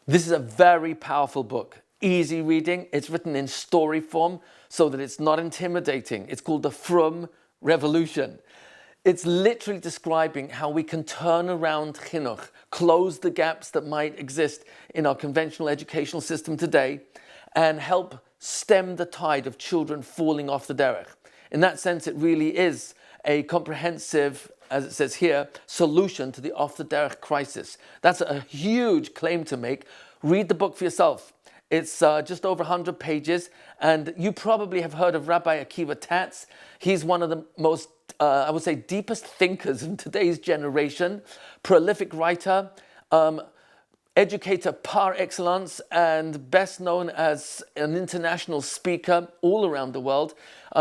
This is a very powerful book, easy reading. It's written in story form so that it's not intimidating. It's called the Frum Revolution. It's literally describing how we can turn around chinuch, close the gaps that might exist in our conventional educational system today, and help stem the tide of children falling off the derech. In that sense, it really is a comprehensive, as it says here, solution to the off the derech crisis. That's a huge claim to make. Read the book for yourself. It's just over 100 pages, and you probably have heard of Rabbi Akiva Tatz. He's one of the most, I would say, deepest thinkers in today's generation, prolific writer, educator par excellence, and best known as an international speaker all around the world.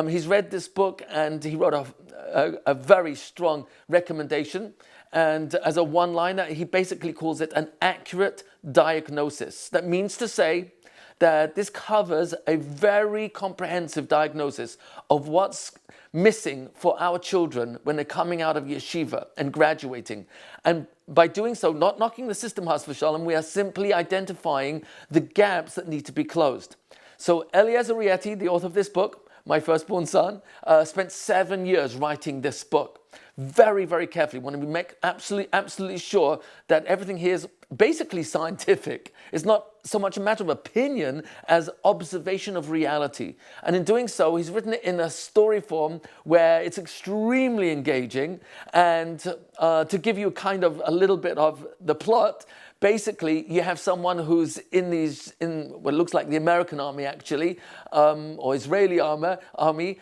He's read this book and he wrote a very strong recommendation. And as a one-liner, he basically calls it an accurate diagnosis. That means to say that this covers a very comprehensive diagnosis of what's missing for our children when they're coming out of yeshiva and graduating. And by doing so, not knocking the system, has v'shalom, we are simply identifying the gaps that need to be closed. So Eliezer Rieti, the author of this book, my firstborn son, spent 7 years writing this book. Very, very carefully. Want to make absolutely sure that everything here is basically scientific. It's not so much a matter of opinion as observation of reality. And in doing so, he's written it in a story form where it's extremely engaging. And to give you kind of a little bit of the plot, basically, you have someone who's in what looks like the American army, actually, or Israeli army,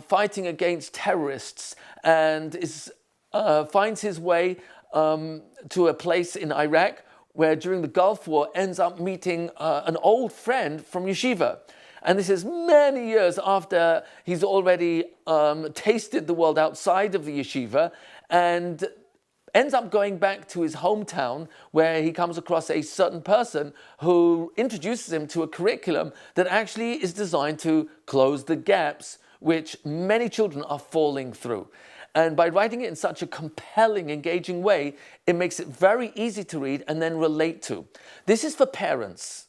fighting against terrorists, and finds his way to a place in Iraq where during the Gulf War ends up meeting an old friend from yeshiva. And this is many years after he's already tasted the world outside of the yeshiva, and ends up going back to his hometown where he comes across a certain person who introduces him to a curriculum that actually is designed to close the gaps which many children are falling through. And by writing it in such a compelling, engaging way, it makes it very easy to read and then relate to. This is for parents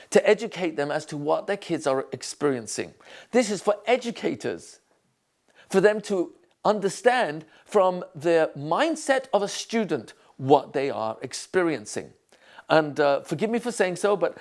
to educate them as to what their kids are experiencing. This is for educators, for them to understand from the mindset of a student what they are experiencing. And forgive me for saying so, but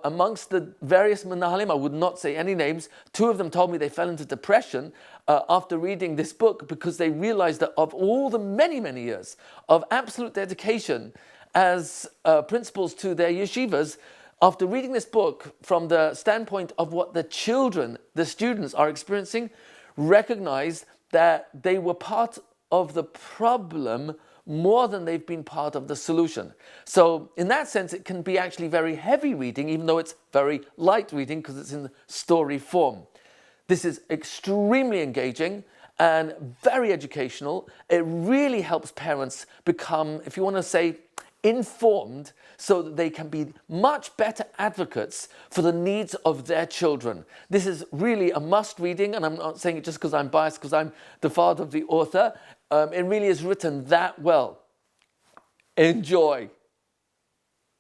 amongst the various menahalim, I would not say any names, 2 of them told me they fell into depression after reading this book because they realized that of all the many, many years of absolute dedication as principals to their yeshivas, after reading this book from the standpoint of what the children, the students are experiencing, recognized that they were part of the problem more than they've been part of the solution. So in that sense, it can be actually very heavy reading, even though it's very light reading because it's in story form. This is extremely engaging and very educational. It really helps parents become, if you want to say, informed so that they can be much better advocates for the needs of their children. This is really a must reading, and I'm not saying it just because I'm biased, because I'm the father of the author. It really is written that well. Enjoy.